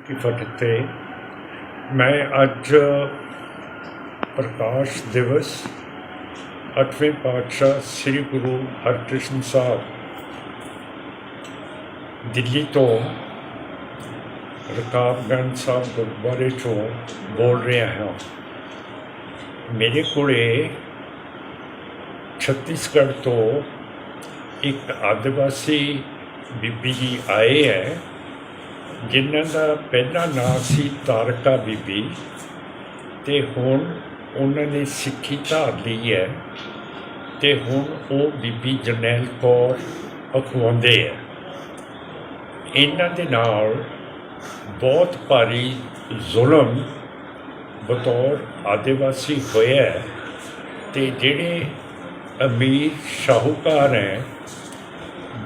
की फतेह। मैं अज प्रकाश दिवस 8वें पातशाह श्री गुरु हरकृष्ण साहब दिल्ली तो रकाबगंज साहब गुरुद्वारे चों बोल रहा हाँ। मेरे कोले छत्तीसगढ़ तो एक आदिवासी बीबी जी आए है जिन्हां दा पहला नाम सी तारका बीबी ते हुण उन्हां ने सिੱਖੀ धार ली है ते हुण वो बीबी जरनैल कौर अखवांदे है। इन्हां दे नाल बहुत भारी जुल्म बतौर आदिवासी होया है ते जिहड़े अमीर शाहूकार हैं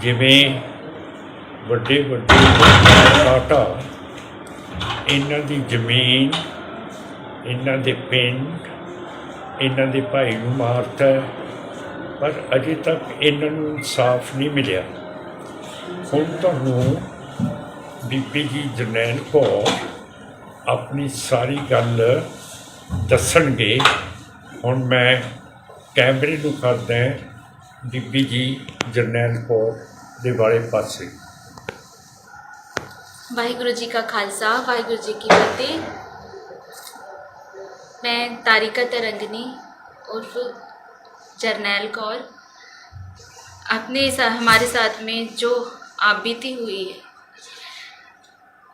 जिवें ਵੱਡੇ ਕਾਟਾ ਇਹਨਾਂ ਦੀ ਜ਼ਮੀਨ ਇਹਨਾਂ ਦੇ ਪਿੰਡ ਇਹਨਾਂ ਦੇ ਭਾਈ ਨੂੰ ਮਾਰਤਾ ਪਰ ਅਜੇ ਤੱਕ ਇਹਨਾਂ ਨੂੰ ਇਨਸਾਫ ਨਹੀਂ ਮਿਲਿਆ। ਹੁਣ ਤੁਹਾਨੂੰ ਬੀਬੀ ਜੀ ਜਰਨੈਲ ਕੌਰ ਆਪਣੀ ਸਾਰੀ ਗੱਲ ਦੱਸਣਗੇ। ਹੁਣ ਮੈਂ ਕੈਮਰੇ ਨੂੰ ਕਰਦਾ ਬੀਬੀ ਜੀ ਜਰਨੈਲ ਕੌਰ ਦੇ ਬਾਰੇ ਪਾਸੇ। वाहिगुरु जी का खालसा वाहिगुरु जी की फतेह। मैं तारिका तरंगनी उर्फ जरनैल कौर हमारे साथ में जो आप बीती हुई है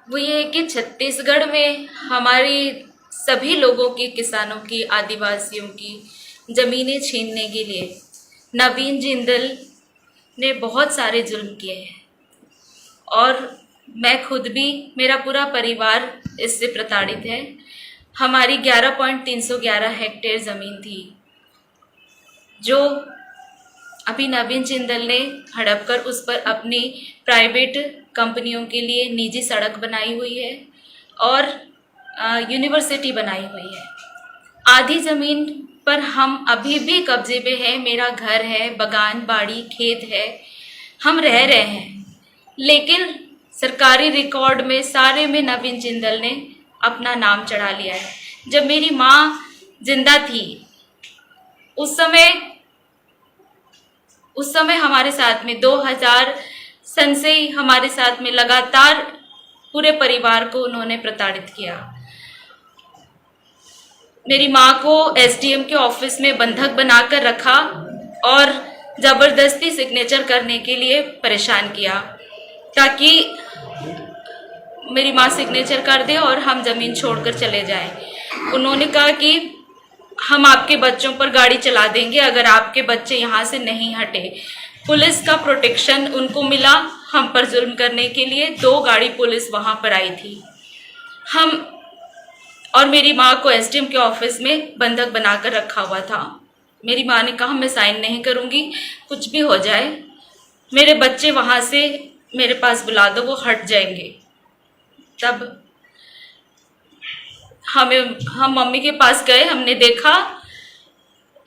वो ये है कि छत्तीसगढ़ में हमारी सभी लोगों की, किसानों की, आदिवासियों की ज़मीनें छीनने के लिए नवीन जिंदल ने बहुत सारे जुल्म किए हैं और मैं खुद भी, मेरा पूरा परिवार इससे प्रताड़ित है। हमारी 11.311 हेक्टेयर ज़मीन थी जो अभी नवीन जिंदल ने हड़प कर उस पर अपनी प्राइवेट कंपनियों के लिए निजी सड़क बनाई हुई है और यूनिवर्सिटी बनाई हुई है। आधी ज़मीन पर हम अभी भी कब्जे पे हैं। मेरा घर है, बगान बाड़ी खेत है, हम रह रहे हैं, लेकिन सरकारी रिकॉर्ड में सारे में नवीन जिंदल ने अपना नाम चढ़ा लिया है। जब मेरी माँ जिंदा थी उस समय हमारे साथ में 2000 सन से ही हमारे साथ में लगातार पूरे परिवार को उन्होंने प्रताड़ित किया। मेरी माँ को एसडीएम के ऑफिस में बंधक बनाकर रखा और ज़बरदस्ती सिग्नेचर करने के लिए परेशान किया ताकि मेरी माँ सिग्नेचर कर दे और हम ज़मीन छोड़कर चले जाएं। उन्होंने कहा कि हम आपके बच्चों पर गाड़ी चला देंगे अगर आपके बच्चे यहाँ से नहीं हटे। पुलिस का प्रोटेक्शन उनको मिला हम पर जुल्म करने के लिए। 2 गाड़ी पुलिस वहाँ पर आई थी। हम और मेरी माँ को एसडीएम के ऑफिस में बंधक बनाकर रखा हुआ था। मेरी माँ ने कहा मैं साइन नहीं करूँगी, कुछ भी हो जाए, मेरे बच्चे वहाँ से मेरे पास बुला दो, वो हट जाएंगे। तब हम मम्मी के पास गए। हमने देखा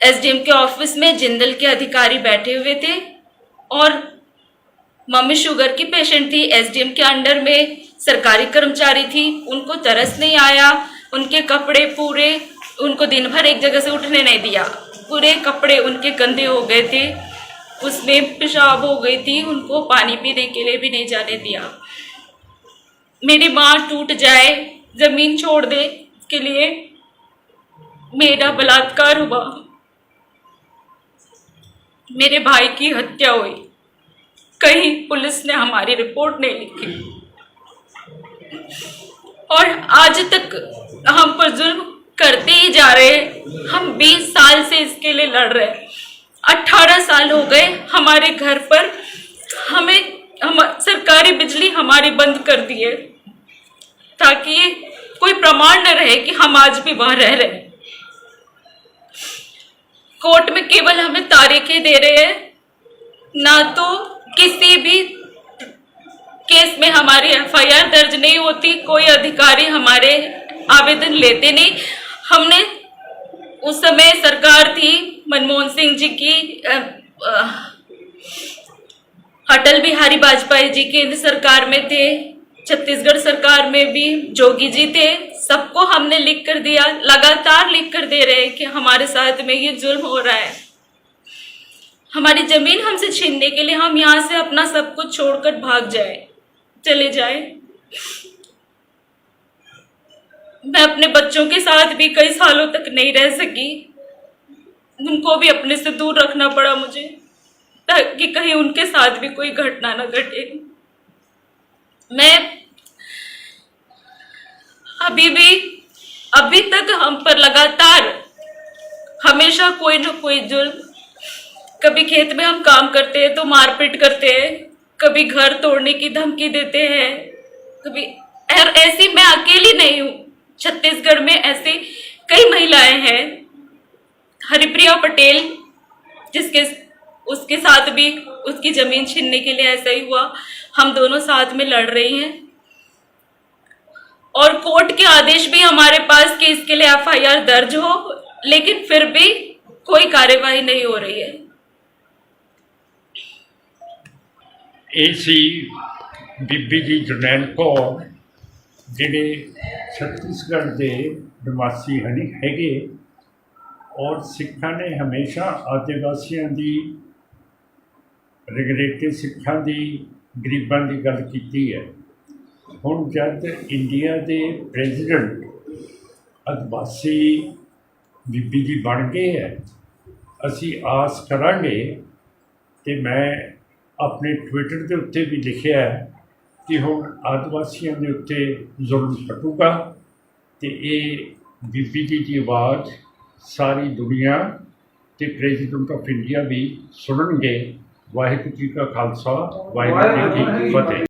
एसडीएम के ऑफिस में जिंदल के अधिकारी बैठे हुए थे और मम्मी शुगर की पेशेंट थी। एसडीएम के अंडर में सरकारी कर्मचारी थी, उनको तरस नहीं आया। उनके कपड़े पूरे, उनको दिन भर एक जगह से उठने नहीं दिया, पूरे कपड़े उनके गंदे हो गए थे, उसमें पेशाब हो गई थी, उनको पानी पीने के लिए भी नहीं जाने दिया। मेरी माँ टूट जाए, ज़मीन छोड़ दे, इसके लिए मेरा बलात्कार हुआ, मेरे भाई की हत्या हुई। कहीं पुलिस ने हमारी रिपोर्ट नहीं लिखी और आज तक हम पर जुल्म करते ही जा रहे हैं। हम 20 साल से इसके लिए लड़ रहे हैं। 18 साल हो गए हमारे घर पर, हम सरकारी बिजली हमारी बंद कर दी है ताकि कोई प्रमाण न रहे कि हम आज भी वहां रह रहे हैं। कोर्ट में केवल हमें तारीखें दे रहे हैं, ना तो किसी भी केस में हमारी एफआईआर दर्ज नहीं होती, कोई अधिकारी हमारे आवेदन लेते नहीं। हमने उस समय सरकार थी मनमोहन सिंह जी की, अटल बिहारी वाजपेयी जी केंद्र सरकार में थे, छत्तीसगढ़ सरकार में भी जोगी जी थे, सबको हमने लिख कर दिया, लगातार लिख कर दे रहे हैं कि हमारे साथ में ये जुल्म हो रहा है। हमारी जमीन हमसे छीनने के लिए हम यहाँ से अपना सब कुछ छोड़कर भाग चले जाए। मैं अपने बच्चों के साथ भी कई सालों तक नहीं रह सकी, उनको भी अपने से दूर रखना पड़ा मुझे, ताकि कहीं उनके साथ भी कोई घटना न घटे। मैं अभी तक हम पर लगातार हमेशा कोई न कोई जुल्म, कभी खेत में हम काम करते हैं तो मारपीट करते हैं, कभी घर तोड़ने की धमकी देते हैं, कभी ऐसी मैं अकेली नहीं हूँ, छत्तीसगढ़ में ऐसी कई महिलाएं हैं। हरिप्रिया पटेल उसके साथ भी उसकी जमीन छीनने के लिए ऐसा ही हुआ, हम दोनों साथ में लड़ रही हैं और कोर्ट के आदेश भी हमारे पास कि इसके लिए एफआईआर दर्ज हो, लेकिन फिर भी कोई कार्यवाही नहीं हो रही है। एसी बीबी जी जरनैल कौर जिहड़े छत्तीसगढ़ के निवासी हैगे और सिखां ने हमेशा आदिवासियों की रिगरेटे सिखां की गरीबां की गल की है। हुण जब इंडिया के प्रेजिडेंट आदिवासी बीबी जी बन गए है, असी आस करांगे। तो मैं अपने ट्विटर के उत्ते भी लिखा है कि हुण आदिवासियों के उत्ते जुल्म हटूगा, तो ये बीबी जी की आवाज़ सारी दुनिया ते प्रेजिडेंट ऑफ इंडिया भी सुनणगे। वाहिगुरू जी का खालसा, वाहिगुरू जी की फतेह।